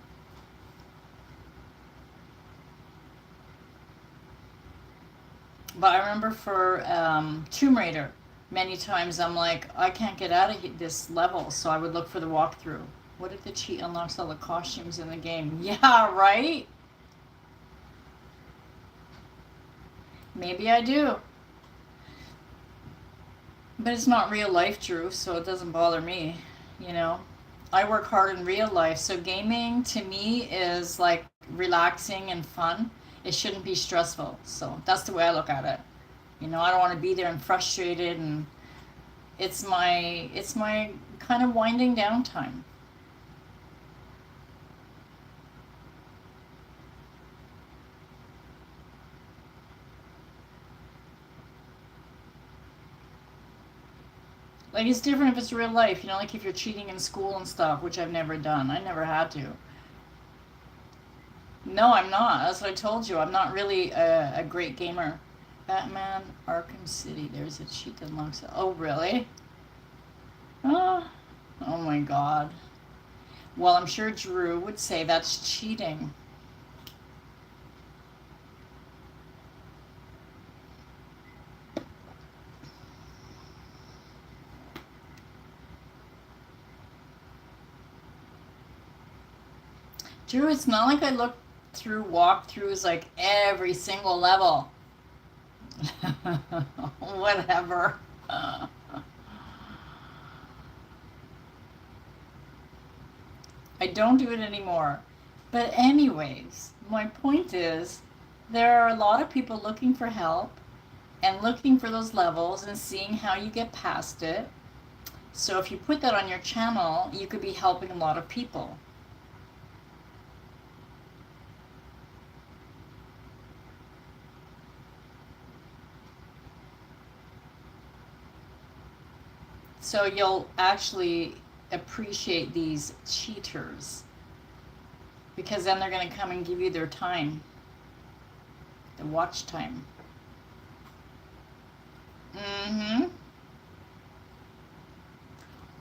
But I remember for Tomb Raider, many times I'm like, I can't get out of this level, so I would look for the walkthrough. What if the cheat unlocks all the costumes in the game? Yeah, right? Maybe I do. But it's not real life, Drew, so it doesn't bother me, you know? I work hard in real life, so gaming to me is like relaxing and fun. It shouldn't be stressful, so that's the way I look at it. You know, I don't want to be there and frustrated, and it's my kind of winding down time. Like, it's different if it's real life, you know, like if you're cheating in school and stuff, which I've never done. I never had to. No, I'm not. That's what I told you. I'm not really a great gamer. Batman, Arkham City. There's a cheat that unlocks it. Oh, really? Oh, oh my God. Well, I'm sure Drew would say that's cheating. Drew, it's not like I looked through walkthroughs like every single level. Whatever. I don't do it anymore. But anyways, my point is there are a lot of people looking for help and looking for those levels and seeing how you get past it. So if you put that on your channel, you could be helping a lot of people. So you'll actually appreciate these cheaters because then they're going to come and give you their time, the watch time. Mm-hmm.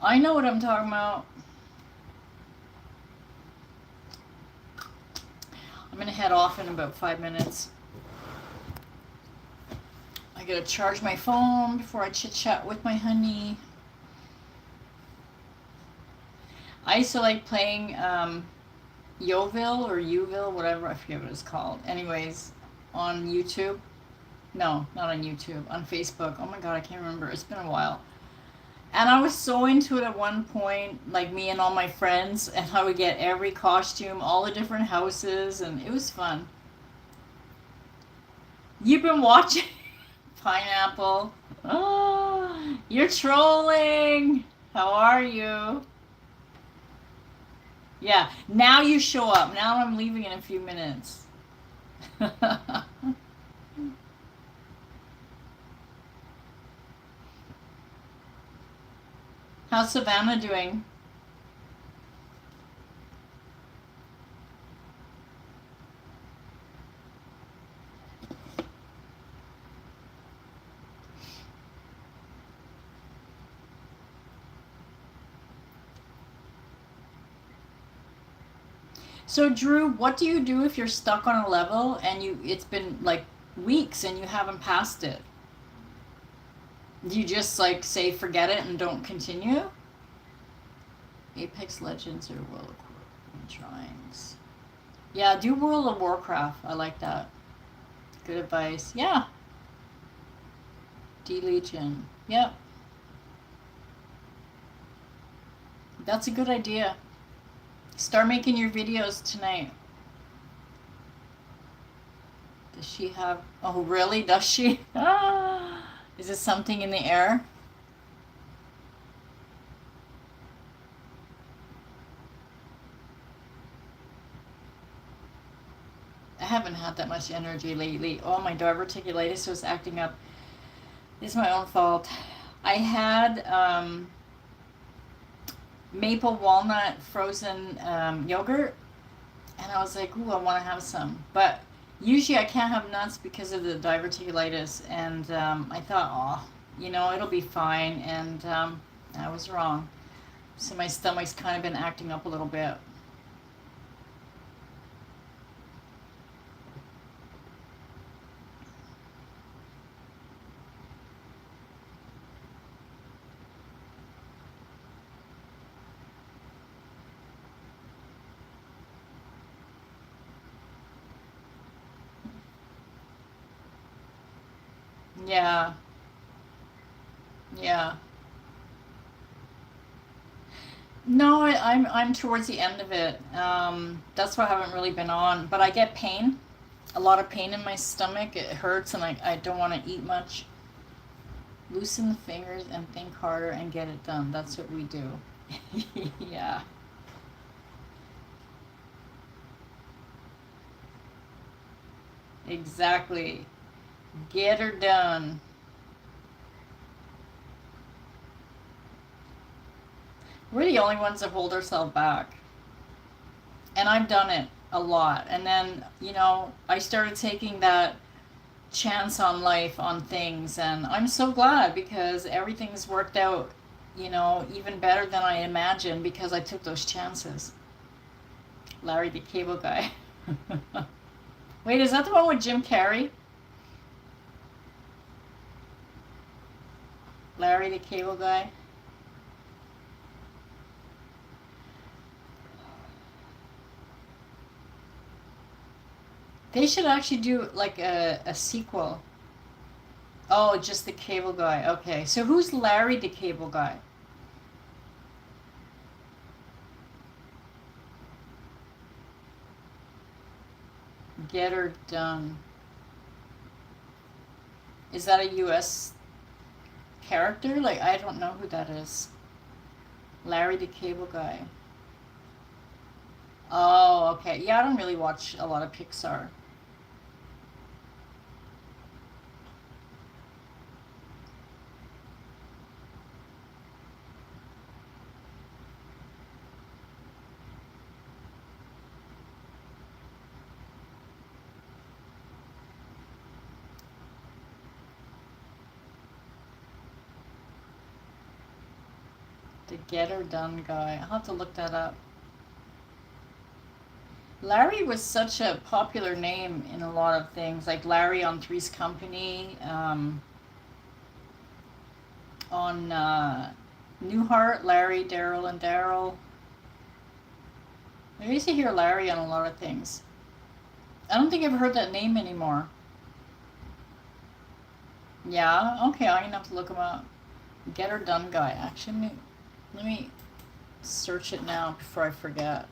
I know what I'm talking about. I'm going to head off in about 5 minutes. I got to charge my phone before I chit-chat with my honey. I used to like playing Yoville or Uville, whatever, I forget what it's called. Anyways, on YouTube. No, not on YouTube. On Facebook. Oh my God, I can't remember. It's been a while. And I was so into it at one point, like me and all my friends, and I would get every costume, all the different houses, and it was fun. You've been watching Pineapple. Oh, you're trolling. How are you? Yeah, now you show up. Now I'm leaving in a few minutes. How's Savannah doing? So Drew, what do you do if you're stuck on a level and it's been like weeks and you haven't passed it? Do you just like say forget it and don't continue? Apex Legends or World of Warcraft? Yeah, do World of Warcraft. I like that. Good advice. Yeah. D-Legion. Yep. That's a good idea. Start making your videos tonight. Does she have... Oh, really? Does she? Is it something in the air? I haven't had that much energy lately. Oh, my diverticulitis was acting up. It's my own fault. I had maple walnut frozen yogurt, and I was like, ooh, I want to have some. But usually I can't have nuts because of the diverticulitis, and I thought, oh, you know, it'll be fine, and I was wrong. So my stomach's kind of been acting up a little bit. Yeah, yeah. No, I'm towards the end of it. That's why I haven't really been on. But I get pain, a lot of pain in my stomach. It hurts, and I don't want to eat much. Loosen the fingers and think harder and get it done. That's what we do. Yeah, exactly. Get her done. We're the only ones that hold ourselves back. And I've done it. a lot. And then, I started taking that chance on life, on things, and I'm so glad because everything's worked out, even better than I imagined because I took those chances. Larry the Cable Guy. Wait, is that the one with Jim Carrey? Larry the Cable Guy. They should actually do like a sequel. Oh, just the Cable Guy. Okay, so who's Larry the Cable Guy? Get Her Done. Is that a U.S. character? Like, I don't know who that is. Larry the Cable Guy. Oh, okay. Yeah, I don't really watch a lot of Pixar. The Get Her Done Guy. I'll have to look that up. Larry was such a popular name in a lot of things, like Larry on Three's Company, on Newhart, Larry, Daryl, and Daryl. I used to hear Larry on a lot of things. I don't think I've heard that name anymore. Yeah, okay, I'm gonna have to look him up. Get Her Done Guy. Actually, let me search it now before I forget.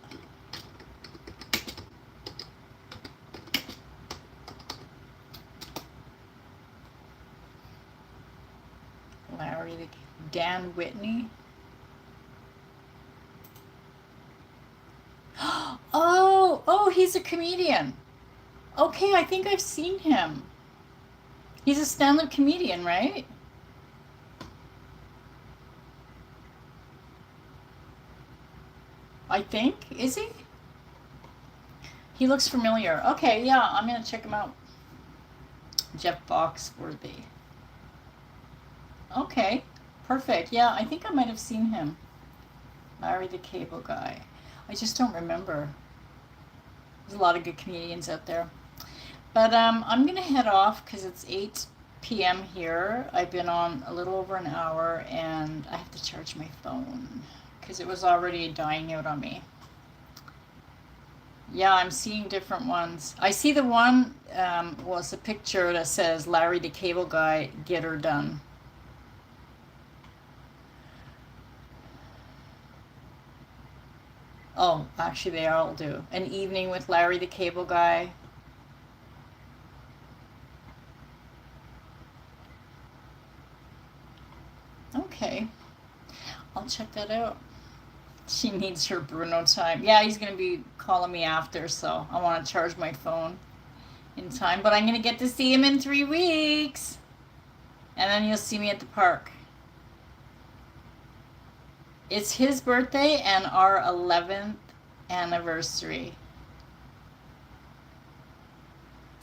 Larry, Dan Whitney. Oh, he's a comedian. Okay, I think I've seen him. He's a stand-up comedian, right? I think. Is he? He looks familiar. Okay, yeah, I'm gonna check him out. Jeff Foxworthy. Okay, perfect. Yeah, I think I might have seen him. Larry the Cable Guy. I just don't remember. There's a lot of good comedians out there. But I'm going to head off because it's 8 p.m. here. I've been on a little over an hour and I have to charge my phone because it was already dying out on me. Yeah, I'm seeing different ones. I see the one was a picture that says Larry the Cable Guy, Get Her Done. Oh, actually they all do. An Evening with Larry the Cable Guy. Okay. I'll check that out. She needs her Bruno time. Yeah, he's going to be calling me after, so I want to charge my phone in time. But I'm going to get to see him in 3 weeks. And then you'll see me at the park. It's his birthday and our 11th anniversary.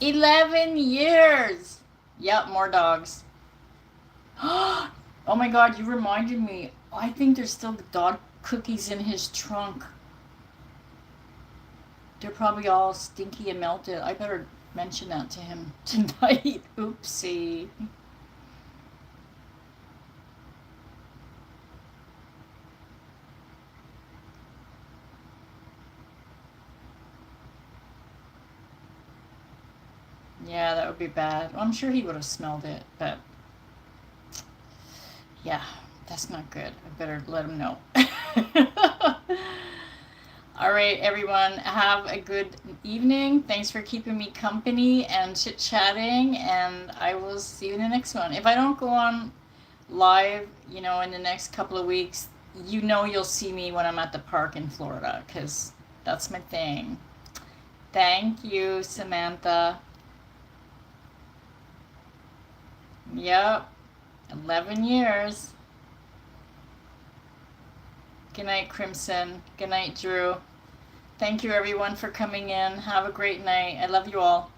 11 years! Yep, more dogs. Oh my god, you reminded me. I think there's still dog cookies in his trunk. They're probably all stinky and melted. I better mention that to him tonight. Oopsie. Yeah, that would be bad. Well, I'm sure he would have smelled it, but yeah, that's not good. I better let him know. All right, everyone, have a good evening. Thanks for keeping me company and chit-chatting, and I will see you in the next one. If I don't go on live, in the next couple of weeks, you'll see me when I'm at the park in Florida, because that's my thing. Thank you, Samantha. Yep, 11 years. Good night, Crimson. Good night, Drew. Thank you, everyone, for coming in. Have a great night. I love you all.